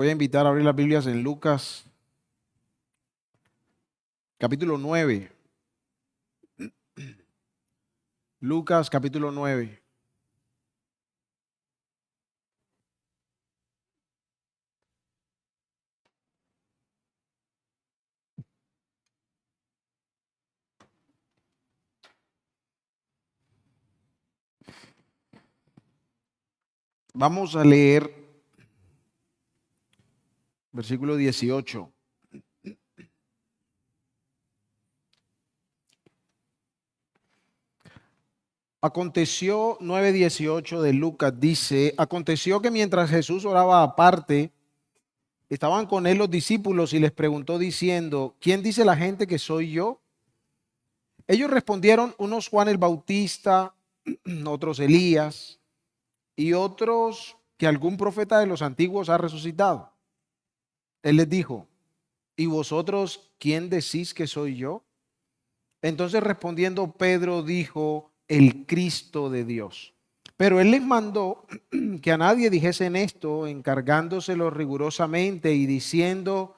Voy a invitar a abrir las Biblias en Lucas, capítulo 9. Lucas, capítulo 9. Vamos a leer versículo 18. Aconteció, 9:18 de Lucas dice, aconteció que mientras Jesús oraba aparte, estaban con él los discípulos y les preguntó diciendo, ¿quién dice la gente que soy yo? Ellos respondieron, unos Juan el Bautista, otros Elías y otros que algún profeta de los antiguos ha resucitado. Él les dijo, ¿y vosotros quién decís que soy yo? Entonces respondiendo Pedro dijo, el Cristo de Dios. Pero él les mandó que a nadie dijesen esto, encargándoselo rigurosamente y diciendo,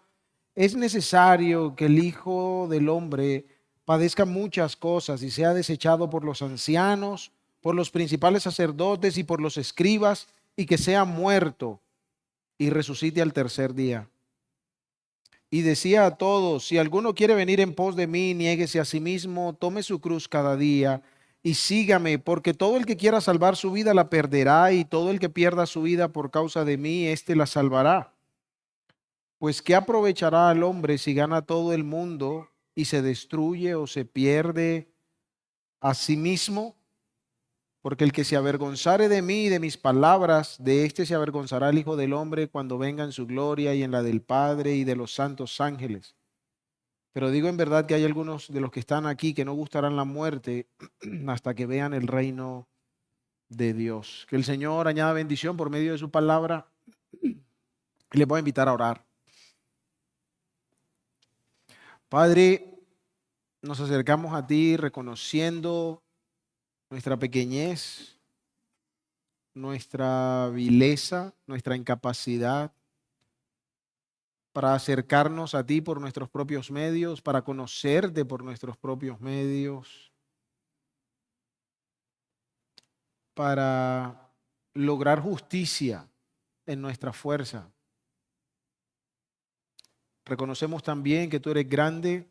es necesario que el Hijo del Hombre padezca muchas cosas y sea desechado por los ancianos, por los principales sacerdotes y por los escribas, y que sea muerto y resucite al tercer día. Y decía a todos, si alguno quiere venir en pos de mí, niéguese a sí mismo, tome su cruz cada día y sígame, porque todo el que quiera salvar su vida la perderá, y todo el que pierda su vida por causa de mí, éste la salvará. Pues ¿qué aprovechará al hombre si gana todo el mundo y se destruye o se pierde a sí mismo? Porque el que se avergonzare de mí y de mis palabras, de éste se avergonzará el Hijo del Hombre cuando venga en su gloria y en la del Padre y de los santos ángeles. Pero digo en verdad que hay algunos de los que están aquí que no gustarán la muerte hasta que vean el reino de Dios. Que el Señor añada bendición por medio de su palabra. Y les voy a invitar a orar. Padre, nos acercamos a ti reconociendo nuestra pequeñez, nuestra vileza, nuestra incapacidad para acercarnos a ti por nuestros propios medios, para conocerte por nuestros propios medios, para lograr justicia en nuestra fuerza. Reconocemos también que tú eres grande,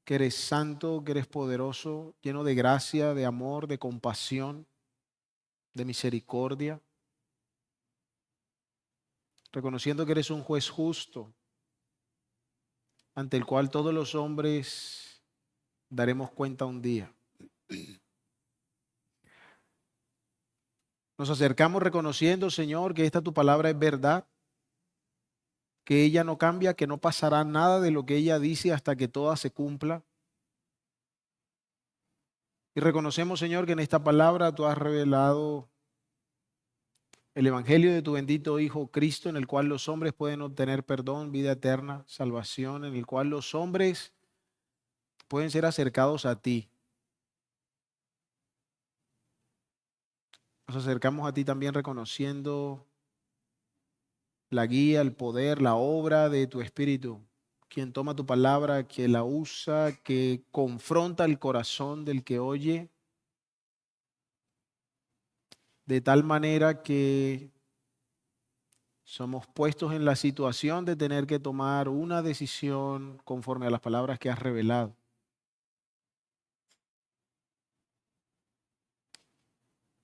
que eres santo, que eres poderoso, lleno de gracia, de amor, de compasión, de misericordia. Reconociendo que eres un juez justo, ante el cual todos los hombres daremos cuenta un día. Nos acercamos reconociendo, Señor, que esta tu palabra es verdad, que ella no cambia, que no pasará nada de lo que ella dice hasta que toda se cumpla. Y reconocemos, Señor, que en esta palabra tú has revelado el evangelio de tu bendito Hijo Cristo, en el cual los hombres pueden obtener perdón, vida eterna, salvación, en el cual los hombres pueden ser acercados a ti. Nos acercamos a ti también reconociendo la guía, el poder, la obra de tu Espíritu, quien toma tu palabra, que la usa, que confronta el corazón del que oye, de tal manera que somos puestos en la situación de tener que tomar una decisión conforme a las palabras que has revelado.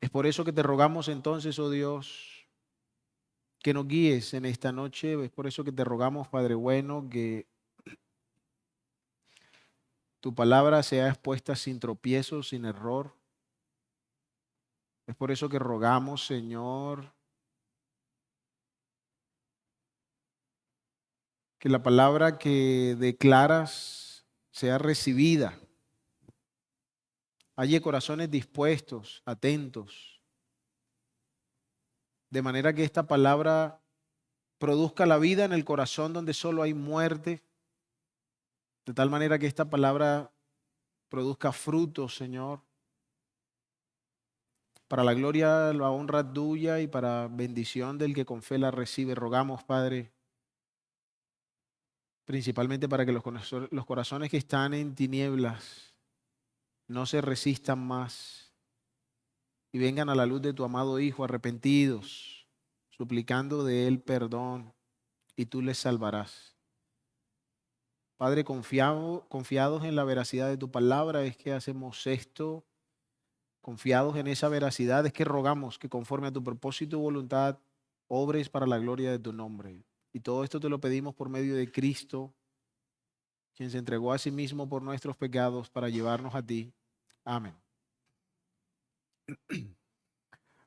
Es por eso que te rogamos entonces, oh Dios, que nos guíes en esta noche. Es por eso que te rogamos, Padre bueno, que tu palabra sea expuesta sin tropiezo, sin error. Es por eso que rogamos, Señor, que la palabra que declaras sea recibida. Haya corazones dispuestos, atentos, de manera que esta palabra produzca la vida en el corazón donde solo hay muerte, de tal manera que esta palabra produzca frutos, Señor, Para la gloria, la honra tuya y para bendición del que con fe la recibe, rogamos, Padre, principalmente para que los corazones que están en tinieblas no se resistan más y vengan a la luz de tu amado Hijo arrepentidos, suplicando de Él perdón, y tú les salvarás. Padre, confiados en la veracidad de tu palabra, es que hacemos esto. Confiados en esa veracidad, es que rogamos que conforme a tu propósito y voluntad, obres para la gloria de tu nombre. Y todo esto te lo pedimos por medio de Cristo, quien se entregó a sí mismo por nuestros pecados para llevarnos a ti. Amén.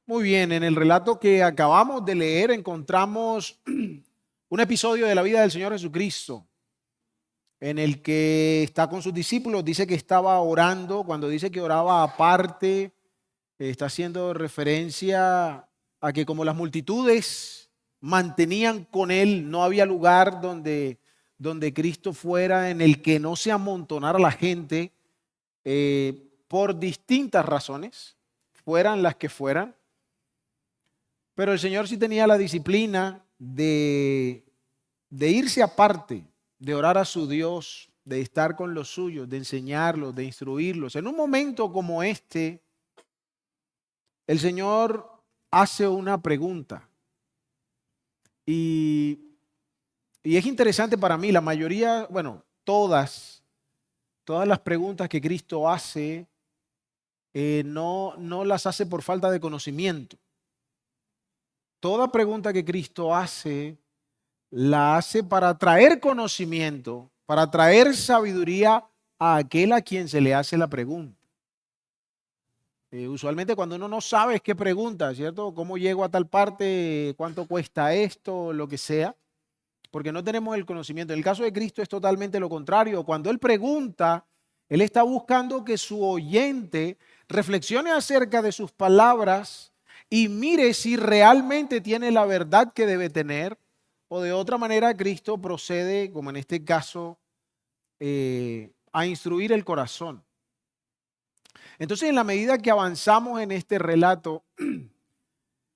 Muy bien, en el relato que acabamos de leer encontramos un episodio de la vida del Señor Jesucristo, en el que está con sus discípulos. Dice que estaba orando. Cuando dice que oraba aparte, está haciendo referencia a que como las multitudes mantenían con él, no había lugar donde Cristo fuera en el que no se amontonara la gente, por distintas razones, fueran las que fueran. Pero el Señor sí tenía la disciplina de irse aparte, de orar a su Dios, de estar con los suyos, de enseñarlos, de instruirlos. En un momento como este, el Señor hace una pregunta y, y es interesante para mí. La mayoría, bueno, todas las preguntas que Cristo hace, no las hace por falta de conocimiento. Toda pregunta que Cristo hace, la hace para traer conocimiento, para traer sabiduría a aquel a quien se le hace la pregunta. Usualmente cuando uno no sabe qué pregunta, ¿cierto? ¿Cómo llego a tal parte? ¿Cuánto cuesta esto? Lo que sea. Porque no tenemos el conocimiento. En el caso de Cristo es totalmente lo contrario. Cuando Él pregunta, Él está buscando que su oyente reflexione acerca de sus palabras y mire si realmente tiene la verdad que debe tener, o de otra manera Cristo procede, como en este caso, a instruir el corazón. Entonces, en la medida que avanzamos en este relato,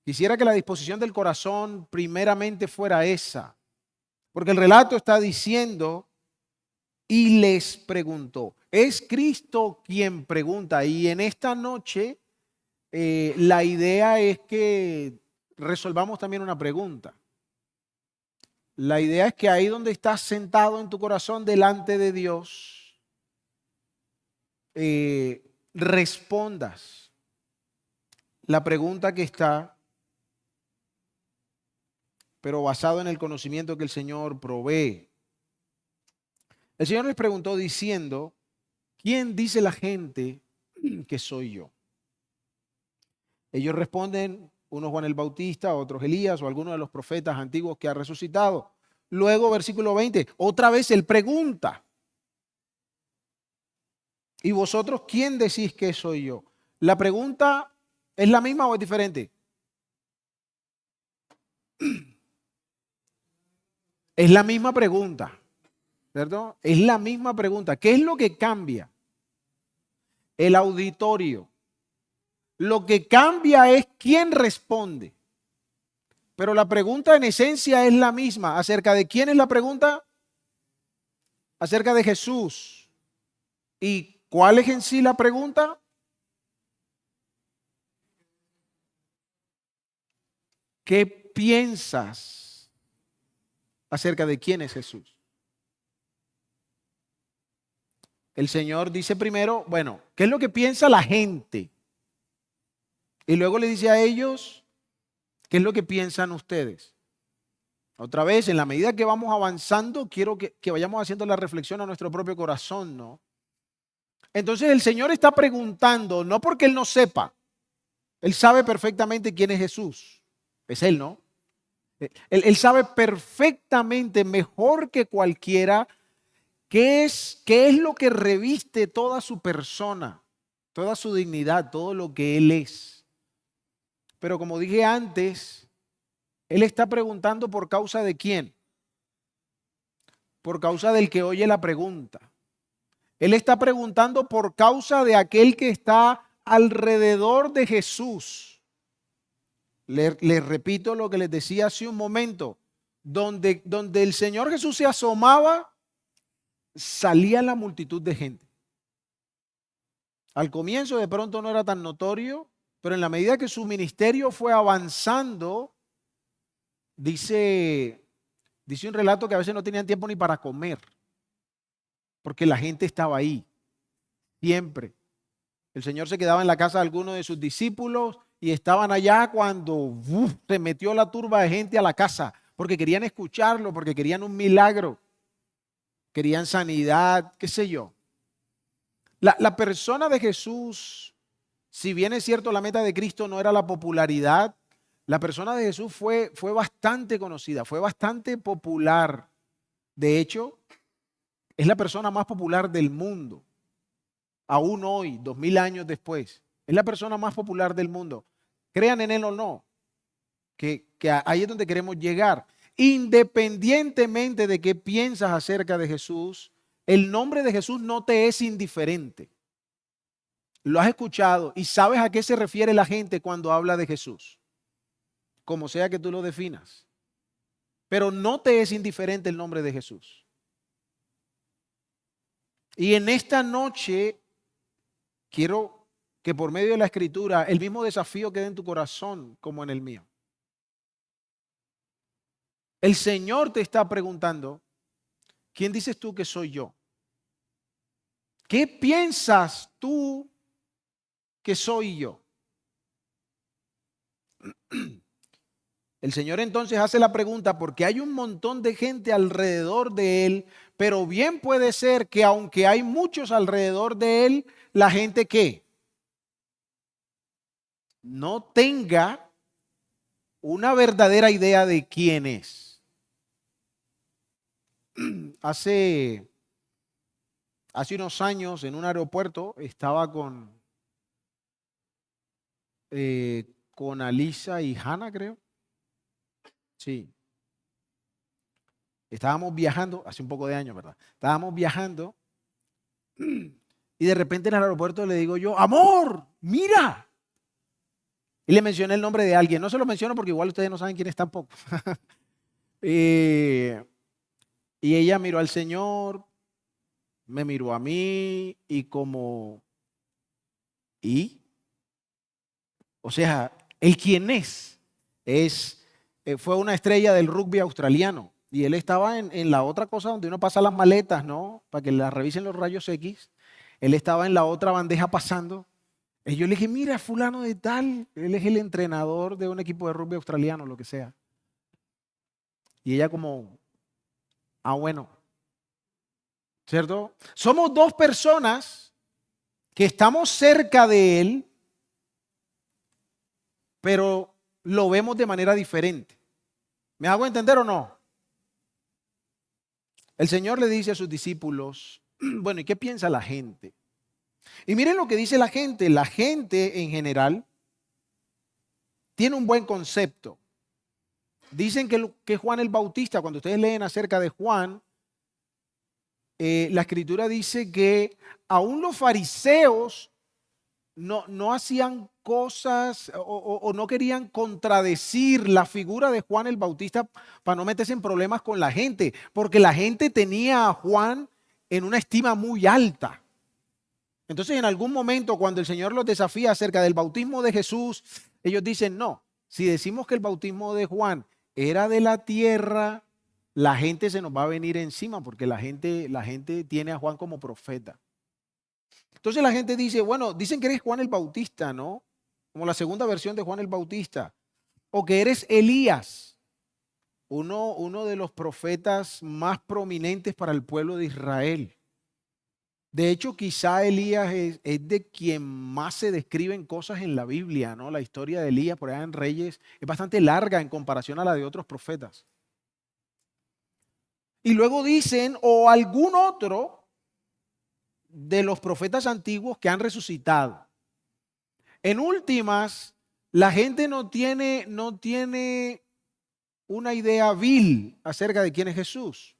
quisiera que la disposición del corazón primeramente fuera esa, porque el relato está diciendo, y les preguntó. Es Cristo quien pregunta, y en esta noche la idea es que resolvamos también una pregunta. La idea es que ahí donde estás sentado en tu corazón delante de Dios, respondas la pregunta que está, pero basado en el conocimiento que el Señor provee. El Señor les preguntó diciendo, ¿quién dice la gente que soy yo? Ellos responden, unos Juan el Bautista, otros Elías o alguno de los profetas antiguos que ha resucitado. Luego, versículo 20, otra vez él pregunta, ¿y vosotros quién decís que soy yo? La pregunta es la misma o es diferente. Es la misma pregunta, ¿cierto? Es la misma pregunta. ¿Qué es lo que cambia? El auditorio. Lo que cambia es quién responde. Pero la pregunta en esencia es la misma. ¿Acerca de quién es la pregunta? Acerca de Jesús. ¿Y cuál es en sí la pregunta? ¿Qué piensas acerca de quién es Jesús? El Señor dice primero, bueno, ¿qué es lo que piensa la gente? Y luego le dice a ellos, ¿qué es lo que piensan ustedes? Otra vez, en la medida que vamos avanzando, quiero que vayamos haciendo la reflexión a nuestro propio corazón, ¿no? Entonces el Señor está preguntando, no porque Él no sepa, Él sabe perfectamente quién es Jesús. Es Él, ¿no? Él sabe perfectamente, mejor que cualquiera, qué es lo que reviste toda su persona, toda su dignidad, todo lo que Él es. Pero como dije antes, Él está preguntando por causa de quién. Por causa del que oye la pregunta. Él está preguntando por causa de aquel que está alrededor de Jesús, les repito lo que les decía hace un momento, donde el Señor Jesús se asomaba, salía la multitud de gente. Al comienzo de pronto no era tan notorio, pero en la medida que su ministerio fue avanzando, dice un relato que a veces no tenían tiempo ni para comer, porque la gente estaba ahí, siempre. El Señor se quedaba en la casa de algunos de sus discípulos y estaban allá cuando se metió la turba de gente a la casa, porque querían escucharlo, porque querían un milagro, querían sanidad, qué sé yo. La persona de Jesús, si bien es cierto la meta de Cristo no era la popularidad, la persona de Jesús fue bastante conocida, fue bastante popular. De hecho, es la persona más popular del mundo. Aún hoy, 2000 años después, es la persona más popular del mundo. Crean en él o no, que ahí es donde queremos llegar. Independientemente de qué piensas acerca de Jesús, el nombre de Jesús no te es indiferente. Lo has escuchado y sabes a qué se refiere la gente cuando habla de Jesús, como sea que tú lo definas. Pero no te es indiferente el nombre de Jesús. Y en esta noche quiero que por medio de la escritura el mismo desafío quede en tu corazón como en el mío. El Señor te está preguntando, ¿quién dices tú que soy yo? ¿Qué piensas tú que soy yo? El Señor entonces hace la pregunta porque hay un montón de gente alrededor de Él, pero bien puede ser que aunque hay muchos alrededor de Él, la gente que no tenga una verdadera idea de quién es. Hace unos años en un aeropuerto estaba con Alisa y Hannah, creo. Sí. Estábamos viajando, hace un poco de años, ¿verdad? Estábamos viajando y de repente en el aeropuerto le digo yo, amor, mira. Y le mencioné el nombre de alguien. No se lo menciono porque igual ustedes no saben quién es tampoco. Y ella miró al Señor, me miró a mí y como, ¿y? O sea, ¿él quién fue una estrella del rugby australiano y él estaba en la otra cosa donde uno pasa las maletas, ¿no? Para que las revisen los rayos X. Él estaba en la otra bandeja pasando. Y yo le dije, mira, fulano de tal, él es el entrenador de un equipo de rugby australiano, lo que sea. Y ella como, bueno, ¿cierto? Somos dos personas que estamos cerca de él, pero lo vemos de manera diferente. ¿Me hago entender o no? El Señor le dice a sus discípulos, bueno, ¿y qué piensa la gente? Y miren lo que dice la gente. La gente en general tiene un buen concepto. Dicen que Juan el Bautista, cuando ustedes leen acerca de Juan, la escritura dice que aún los fariseos no hacían cosas o no querían contradecir la figura de Juan el Bautista para no meterse en problemas con la gente, porque la gente tenía a Juan en una estima muy alta. Entonces, en algún momento, cuando el Señor los desafía acerca del bautismo de Jesús, ellos dicen, no, si decimos que el bautismo de Juan era de la tierra, la gente se nos va a venir encima porque la gente tiene a Juan como profeta. Entonces la gente dice, bueno, dicen que eres Juan el Bautista, ¿no? Como la segunda versión de Juan el Bautista. O que eres Elías, uno de los profetas más prominentes para el pueblo de Israel. De hecho, quizá Elías es de quien más se describen cosas en la Biblia, ¿no? La historia de Elías por allá en Reyes es bastante larga en comparación a la de otros profetas. Y luego dicen, o algún otro de los profetas antiguos que han resucitado. En últimas, la gente no tiene una idea vil acerca de quién es Jesús.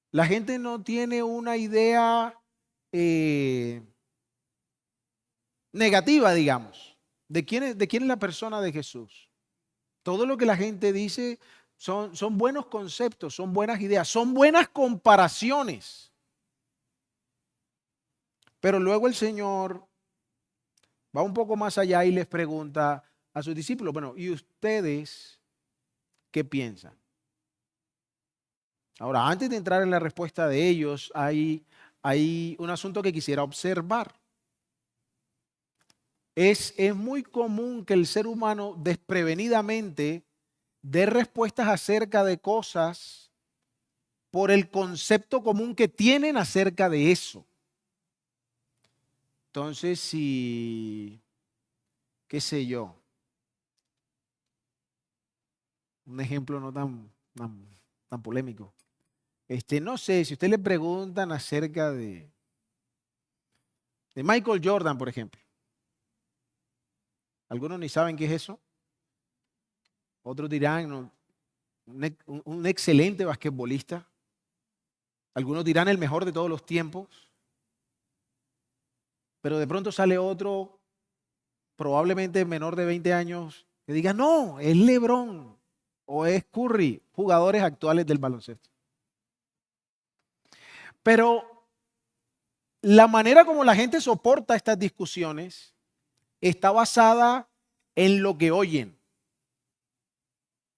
La gente no tiene una idea negativa, digamos. De quién es la persona de Jesús? Todo lo que la gente dice son buenos conceptos, son buenas ideas, son buenas comparaciones. Pero luego el Señor va un poco más allá y les pregunta a sus discípulos, bueno, ¿y ustedes qué piensan? Ahora, antes de entrar en la respuesta de ellos, hay un asunto que quisiera observar. Es muy común que el ser humano desprevenidamente dé respuestas acerca de cosas por el concepto común que tienen acerca de eso. Entonces, si, qué sé yo, un ejemplo no tan polémico. No sé, si usted le preguntan acerca de Michael Jordan, por ejemplo. Algunos ni saben qué es eso. Otros dirán, no, un excelente basquetbolista. Algunos dirán el mejor de todos los tiempos. Pero de pronto sale otro, probablemente menor de 20 años, que diga, no, es LeBron o es Curry, jugadores actuales del baloncesto. Pero la manera como la gente soporta estas discusiones está basada en lo que oyen,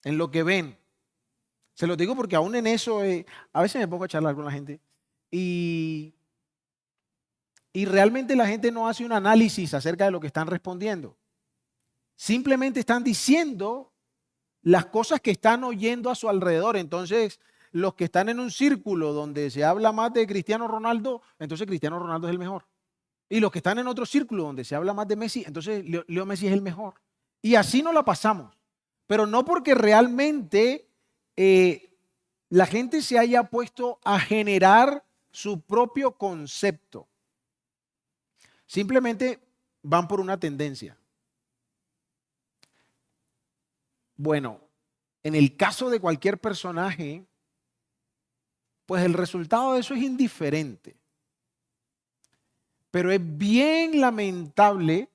en lo que ven. Se lo digo porque aún en eso, a veces me pongo a charlar con la gente y realmente la gente no hace un análisis acerca de lo que están respondiendo. Simplemente están diciendo las cosas que están oyendo a su alrededor. Entonces, los que están en un círculo donde se habla más de Cristiano Ronaldo, entonces Cristiano Ronaldo es el mejor. Y los que están en otro círculo donde se habla más de Messi, entonces Leo Messi es el mejor. Y así nos la pasamos. Pero no porque realmente la gente se haya puesto a generar su propio concepto. Simplemente van por una tendencia. Bueno, en el caso de cualquier personaje, pues el resultado de eso es indiferente. Pero es bien lamentable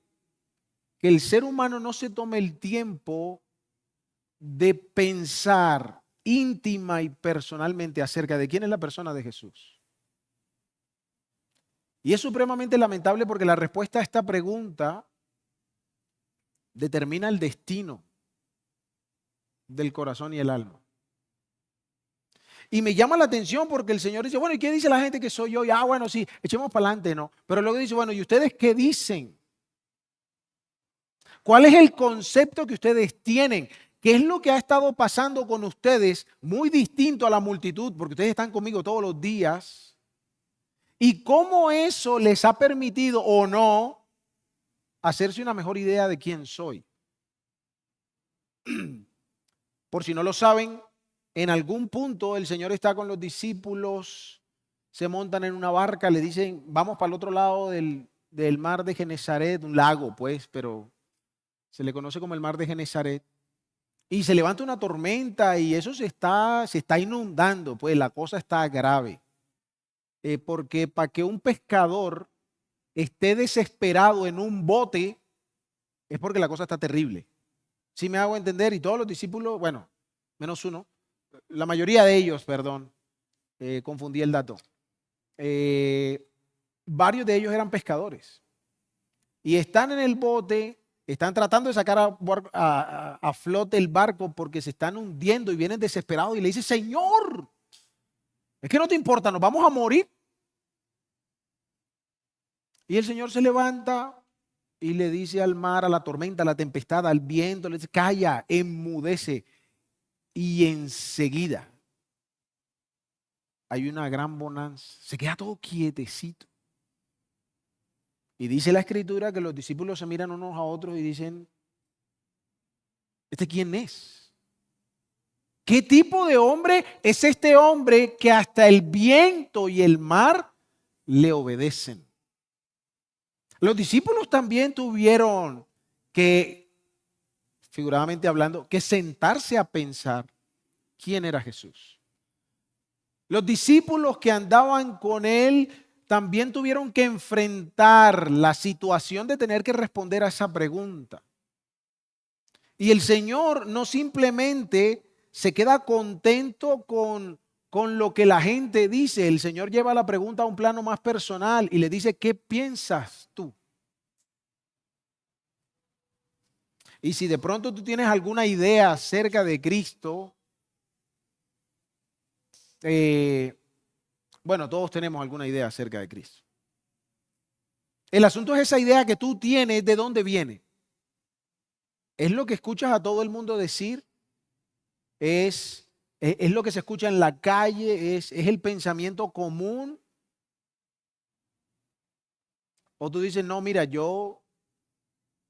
que el ser humano no se tome el tiempo de pensar íntima y personalmente acerca de quién es la persona de Jesús. Y es supremamente lamentable porque la respuesta a esta pregunta determina el destino del corazón y el alma. Y me llama la atención porque el Señor dice, bueno, ¿y qué dice la gente que soy yo? Y bueno, sí, echemos para adelante, ¿no? Pero luego dice, bueno, ¿y ustedes qué dicen? ¿Cuál es el concepto que ustedes tienen? ¿Qué es lo que ha estado pasando con ustedes muy distinto a la multitud? Porque ustedes están conmigo todos los días. ¿Y cómo eso les ha permitido o no hacerse una mejor idea de quién soy? Por si no lo saben, en algún punto el Señor está con los discípulos, se montan en una barca, le dicen, vamos para el otro lado del mar de Genesaret, un lago pues, pero se le conoce como el mar de Genesaret. Y se levanta una tormenta y eso se está inundando, pues la cosa está grave. Porque para que un pescador esté desesperado en un bote es porque la cosa está terrible. ¿Sí me hago entender? Y todos los discípulos, bueno, menos uno, la mayoría de ellos, perdón, confundí el dato. Varios de ellos eran pescadores y están en el bote, están tratando de sacar a flote el barco porque se están hundiendo y vienen desesperados y le dicen, Señor, es que no te importa, nos vamos a morir. Y el Señor se levanta y le dice al mar, a la tormenta, a la tempestad, al viento, le dice, calla, enmudece. Y enseguida hay una gran bonanza. Se queda todo quietecito. Y dice la Escritura que los discípulos se miran unos a otros y dicen, ¿este quién es? ¿Qué tipo de hombre es este hombre que hasta el viento y el mar le obedecen? Los discípulos también tuvieron que, figuradamente hablando, que sentarse a pensar quién era Jesús. Los discípulos que andaban con él también tuvieron que enfrentar la situación de tener que responder a esa pregunta. Y el Señor no simplemente se queda contento con lo que la gente dice. El Señor lleva la pregunta a un plano más personal y le dice, ¿qué piensas tú? Y si de pronto tú tienes alguna idea acerca de Cristo, bueno, todos tenemos alguna idea acerca de Cristo. El asunto es esa idea que tú tienes, ¿de dónde viene? ¿Es lo que escuchas a todo el mundo decir? ¿Es lo que se escucha en la calle? ¿Es el pensamiento común? ¿O tú dices, no, mira, yo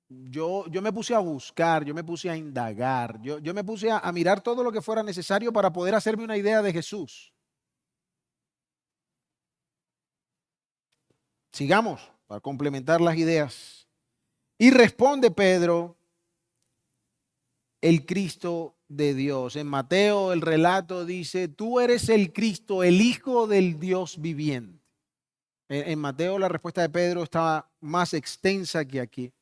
me puse a buscar, yo me puse a indagar, yo me puse a mirar todo lo que fuera necesario para poder hacerme una idea de Jesús? Sigamos para complementar las ideas. Y responde Pedro, el Cristo de Dios. En Mateo el relato dice, tú eres el Cristo, el Hijo del Dios viviente. En Mateo la respuesta de Pedro está más extensa que aquí.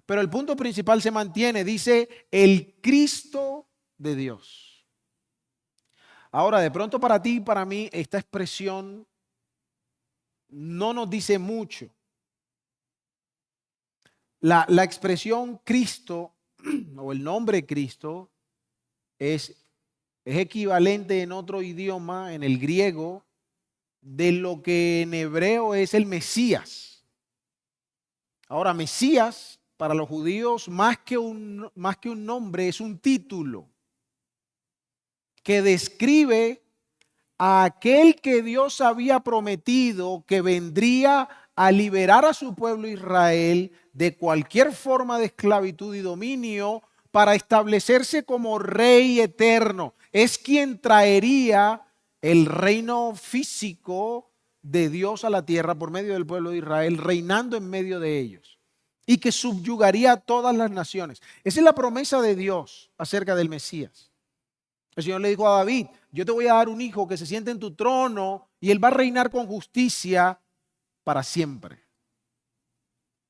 Pero el punto principal se mantiene, dice, el Cristo de Dios. Ahora, de pronto para ti y para mí, esta expresión no nos dice mucho. La expresión Cristo o el nombre Cristo es equivalente en otro idioma, en el griego, de lo que en hebreo es el Mesías. Ahora, Mesías para los judíos más que un nombre es un título que describe a aquel que Dios había prometido que vendría a liberar a su pueblo Israel de cualquier forma de esclavitud y dominio para establecerse como rey eterno. Es quien traería el reino físico de Dios a la tierra por medio del pueblo de Israel, reinando en medio de ellos, y que subyugaría a todas las naciones. Esa es la promesa de Dios acerca del Mesías. El Señor le dijo a David, yo te voy a dar un hijo que se siente en tu trono y él va a reinar con justicia para siempre.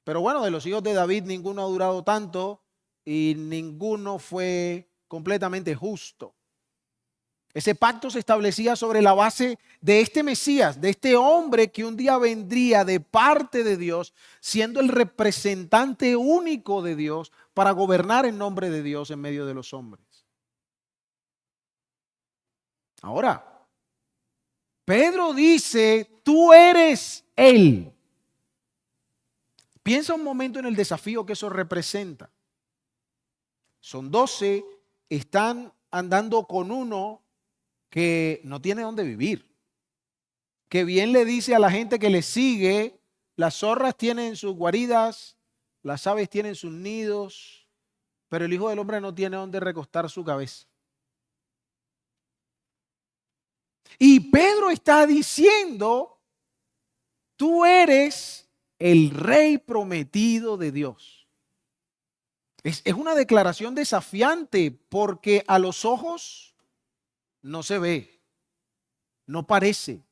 Pero bueno, de los hijos de David ninguno ha durado tanto y ninguno fue completamente justo. Ese pacto se establecía sobre la base de este Mesías, de este hombre que un día vendría de parte de Dios, siendo el representante único de Dios para gobernar en nombre de Dios en medio de los hombres. Ahora, Pedro dice, tú eres Él. Piensa un momento en el desafío que eso representa. Son 12, están andando con uno que no tiene dónde vivir. Que bien le dice a la gente que le sigue, las zorras tienen sus guaridas, las aves tienen sus nidos, pero el Hijo del Hombre no tiene dónde recostar su cabeza. Y Pedro está diciendo, tú eres el rey prometido de Dios. Es una declaración desafiante porque a los ojos no se ve, no parece.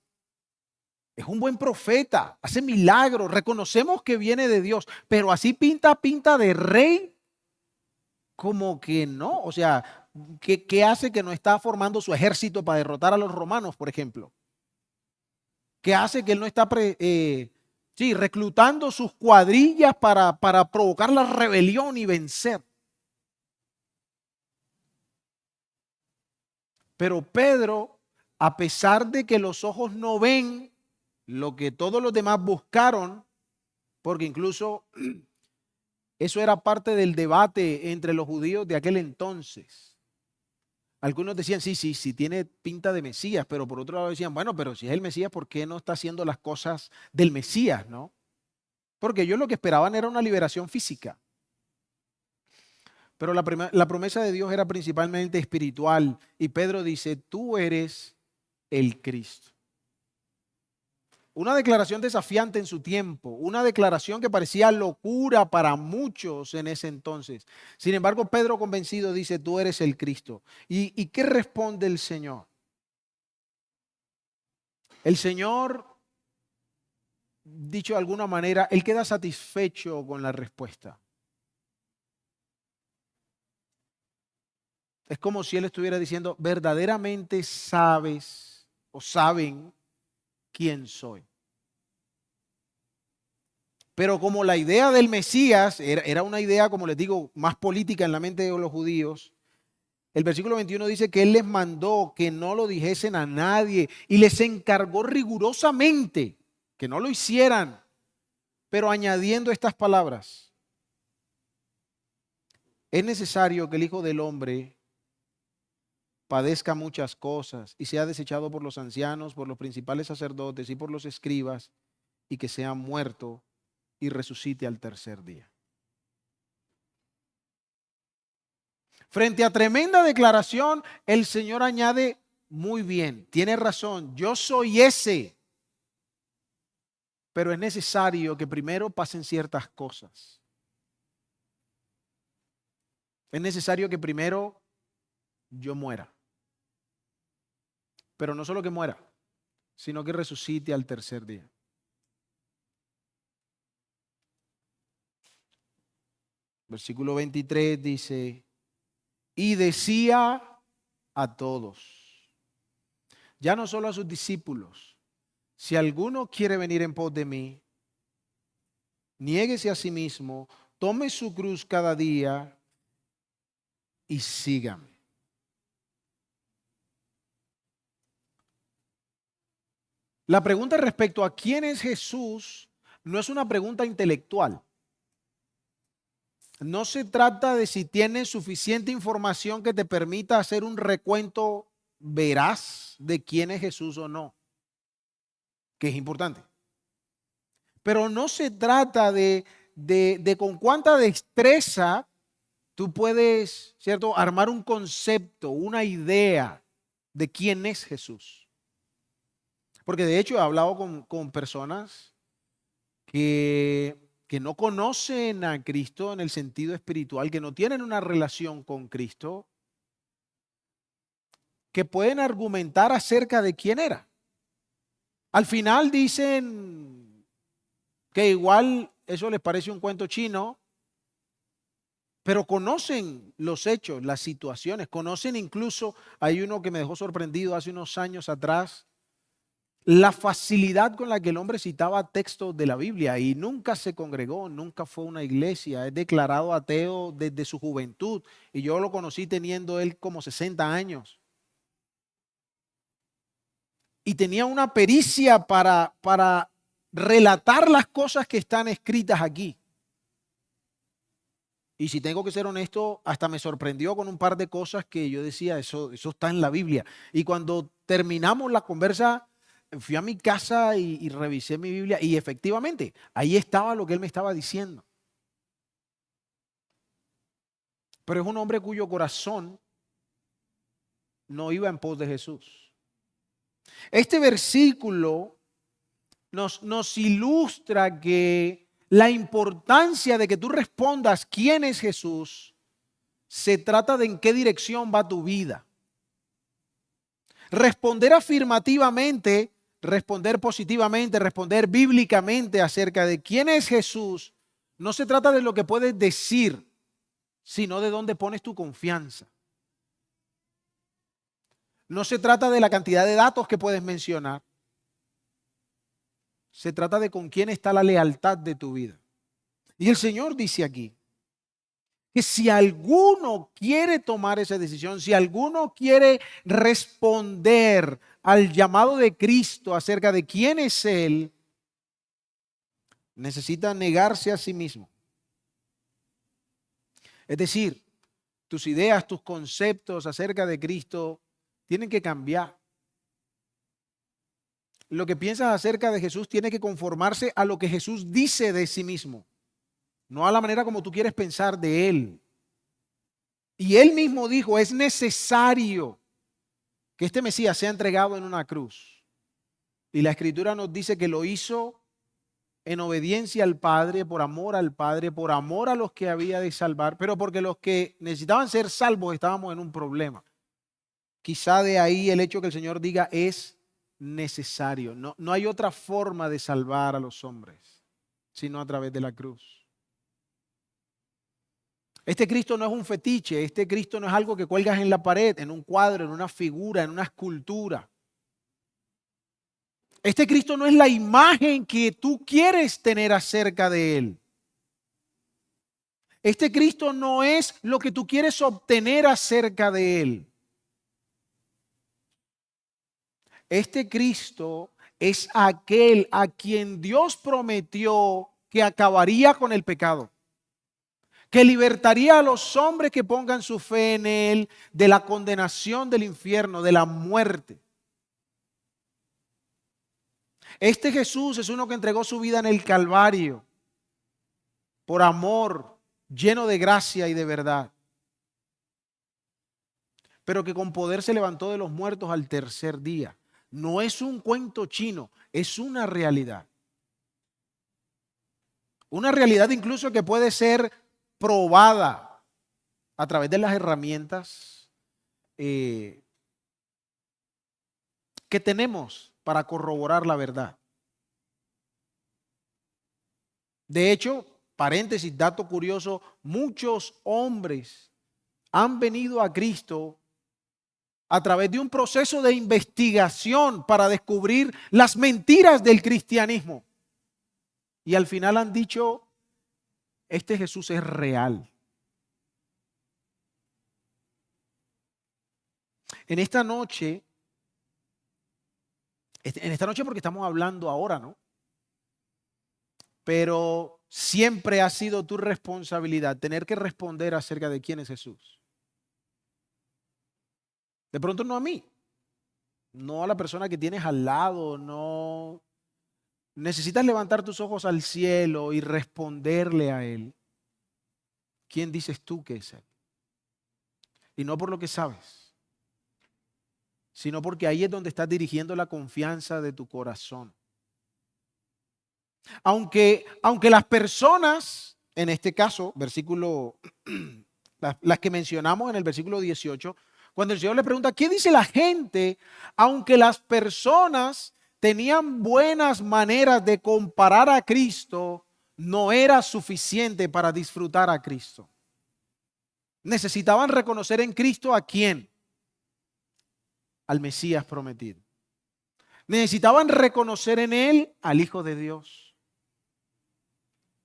Es un buen profeta, hace milagros, reconocemos que viene de Dios, pero así pinta de rey, como que no. O sea, ¿qué hace que no está formando su ejército para derrotar a los romanos, por ejemplo? ¿Qué hace que él no está reclutando sus cuadrillas para provocar la rebelión y vencer? Pero Pedro, a pesar de que los ojos no ven lo que todos los demás buscaron, porque incluso eso era parte del debate entre los judíos de aquel entonces. Algunos decían, sí, tiene pinta de Mesías, pero por otro lado decían, bueno, pero si es el Mesías, ¿por qué no está haciendo las cosas del Mesías, no? Porque ellos lo que esperaban era una liberación física. Pero la promesa de Dios era principalmente espiritual. Y Pedro dice, tú eres el Cristo. Una declaración desafiante en su tiempo, una declaración que parecía locura para muchos en ese entonces. Sin embargo, Pedro convencido dice, tú eres el Cristo. ¿Y qué responde el Señor? El Señor dicho de alguna manera, él queda satisfecho con la respuesta. Es como si él estuviera diciendo, verdaderamente sabes o saben quién soy. Pero como la idea del Mesías era una idea, como les digo, más política en la mente de los judíos, el versículo 21 dice que él les mandó que no lo dijesen a nadie y les encargó rigurosamente que no lo hicieran, pero añadiendo estas palabras: es necesario que el Hijo del Hombre padezca muchas cosas y sea desechado por los ancianos, por los principales sacerdotes y por los escribas, y que sea muerto y resucite al tercer día. Frente a tremenda declaración, el Señor añade, muy bien, tiene razón, yo soy ese, pero es necesario que primero pasen ciertas cosas. Es necesario que primero yo muera. Pero no solo que muera, sino que resucite al tercer día. Versículo 23 dice, y decía a todos, ya no solo a sus discípulos, si alguno quiere venir en pos de mí, niéguese a sí mismo, tome su cruz cada día y sígame. La pregunta respecto a quién es Jesús no es una pregunta intelectual. No se trata de si tienes suficiente información que te permita hacer un recuento veraz de quién es Jesús o no, que es importante. Pero no se trata de con cuánta destreza tú puedes, ¿cierto?, armar un concepto, una idea de quién es Jesús. Porque de hecho he hablado con personas que no conocen a Cristo en el sentido espiritual, que no tienen una relación con Cristo, que pueden argumentar acerca de quién era. Al final dicen que igual eso les parece un cuento chino, pero conocen los hechos, las situaciones, conocen incluso, hay uno que me dejó sorprendido hace unos años atrás, la facilidad con la que el hombre citaba textos de la Biblia y nunca se congregó, nunca fue a una iglesia, es declarado ateo desde su juventud y yo lo conocí teniendo él como 60 años. Y tenía una pericia para relatar las cosas que están escritas aquí. Y si tengo que ser honesto, hasta me sorprendió con un par de cosas que yo decía, eso está en la Biblia. Y cuando terminamos la conversa, fui a mi casa y revisé mi Biblia y efectivamente, ahí estaba lo que él me estaba diciendo. Pero es un hombre cuyo corazón no iba en pos de Jesús. Este versículo nos ilustra que la importancia de que tú respondas quién es Jesús se trata de en qué dirección va tu vida. Responder afirmativamente, responder positivamente, responder bíblicamente acerca de quién es Jesús, no se trata de lo que puedes decir, sino de dónde pones tu confianza. No se trata de la cantidad de datos que puedes mencionar. Se trata de con quién está la lealtad de tu vida. Y el Señor dice aquí que si alguno quiere tomar esa decisión, si alguno quiere responder al llamado de Cristo acerca de quién es Él, necesita negarse a sí mismo. Es decir, tus ideas, tus conceptos acerca de Cristo tienen que cambiar. Lo que piensas acerca de Jesús tiene que conformarse a lo que Jesús dice de sí mismo, no a la manera como tú quieres pensar de Él. Y Él mismo dijo, es necesario que este Mesías sea entregado en una cruz. Y la Escritura nos dice que lo hizo en obediencia al Padre, por amor al Padre, por amor a los que había de salvar, pero porque los que necesitaban ser salvos estábamos en un problema. Quizá de ahí el hecho que el Señor diga es necesario. No hay otra forma de salvar a los hombres, sino a través de la cruz. Este Cristo no es un fetiche, este Cristo no es algo que cuelgas en la pared, en un cuadro, en una figura, en una escultura. Este Cristo no es la imagen que tú quieres tener acerca de Él. Este Cristo no es lo que tú quieres obtener acerca de Él. Este Cristo es aquel a quien Dios prometió que acabaría con el pecado, que libertaría a los hombres que pongan su fe en Él de la condenación del infierno, de la muerte. Este Jesús es uno que entregó su vida en el Calvario por amor, lleno de gracia y de verdad, pero que con poder se levantó de los muertos al tercer día. No es un cuento chino, es una realidad. Una realidad incluso que puede ser probada a través de las herramientas que tenemos para corroborar la verdad. De hecho, paréntesis, dato curioso, muchos hombres han venido a Cristo a través de un proceso de investigación para descubrir las mentiras del cristianismo. Y al final han dicho, este Jesús es real. En esta noche porque estamos hablando ahora, ¿no? Pero siempre ha sido tu responsabilidad tener que responder acerca de quién es Jesús. De pronto no a mí, no a la persona que tienes al lado, no. Necesitas levantar tus ojos al cielo y responderle a Él. ¿Quién dices tú que es Él? Y no por lo que sabes, sino porque ahí es donde estás dirigiendo la confianza de tu corazón. Aunque las personas, en este caso, versículo, las que mencionamos en el versículo 18, cuando el Señor le pregunta, ¿qué dice la gente? Aunque las personas tenían buenas maneras de comparar a Cristo, no era suficiente para disfrutar a Cristo. Necesitaban reconocer en Cristo a quién, al Mesías prometido. Necesitaban reconocer en Él al Hijo de Dios.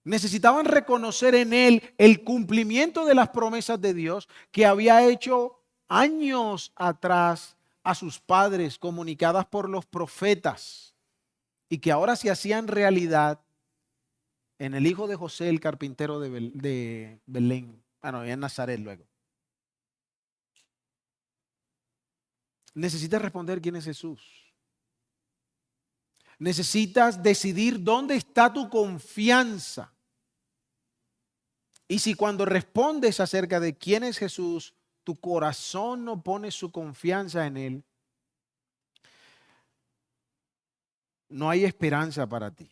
Necesitaban reconocer en Él el cumplimiento de las promesas de Dios que había hecho años atrás a sus padres, comunicadas por los profetas, y que ahora se hacían realidad en el hijo de José, el carpintero de Belén. En Nazaret luego. Necesitas responder quién es Jesús. Necesitas decidir dónde está tu confianza. Y si cuando respondes acerca de quién es Jesús, tu corazón no pone su confianza en Él, no hay esperanza para ti.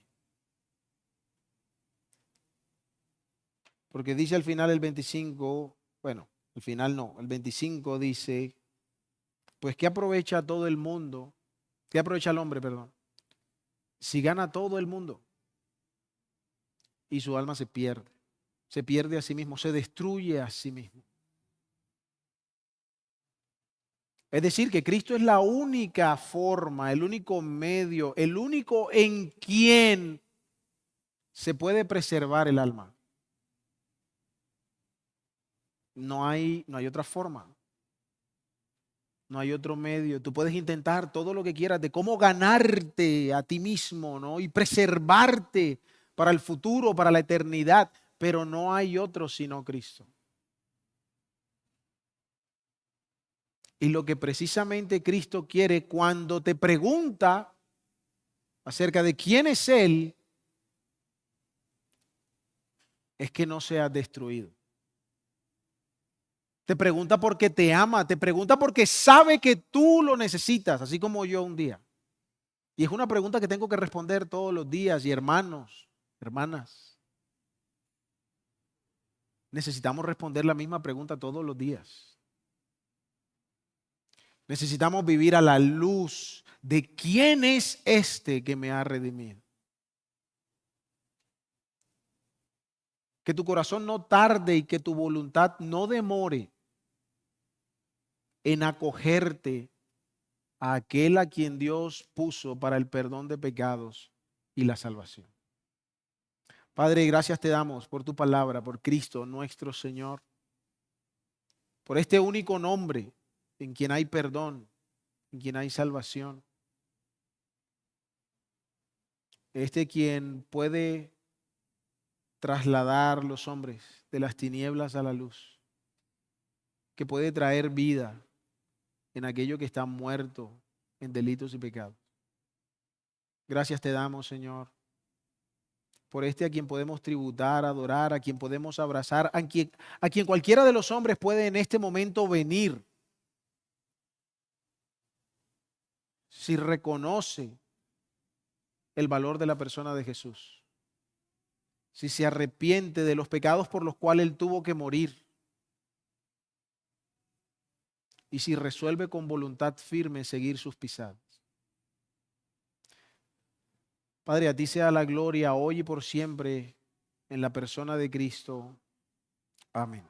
Porque dice al final el 25, al final no, el 25 dice, pues ¿qué aprovecha todo el mundo? ¿Qué aprovecha el hombre, perdón? Si gana todo el mundo y su alma se pierde a sí mismo, se destruye a sí mismo. Es decir, que Cristo es la única forma, el único medio, el único en quien se puede preservar el alma. No hay otra forma. No hay otro medio. Tú puedes intentar todo lo que quieras de cómo ganarte a ti mismo, ¿no? Y preservarte para el futuro, para la eternidad, pero no hay otro sino Cristo. Y lo que precisamente Cristo quiere cuando te pregunta acerca de quién es Él, es que no seas destruido. Te pregunta porque te ama, te pregunta porque sabe que tú lo necesitas, así como yo un día. Y es una pregunta que tengo que responder todos los días. Y hermanos, hermanas, necesitamos responder la misma pregunta todos los días. Necesitamos vivir a la luz de quién es este que me ha redimido. Que tu corazón no tarde y que tu voluntad no demore en acogerte a aquel a quien Dios puso para el perdón de pecados y la salvación. Padre, gracias te damos por tu palabra, por Cristo nuestro Señor, por este único nombre en quien hay perdón, en quien hay salvación. Este quien puede trasladar los hombres de las tinieblas a la luz, que puede traer vida en aquello que está muerto en delitos y pecados. Gracias te damos, Señor, por este a quien podemos tributar, adorar, a quien podemos abrazar, a quien cualquiera de los hombres puede en este momento venir si reconoce el valor de la persona de Jesús, si se arrepiente de los pecados por los cuales Él tuvo que morir y si resuelve con voluntad firme seguir sus pisadas. Padre, a ti sea la gloria hoy y por siempre en la persona de Cristo. Amén.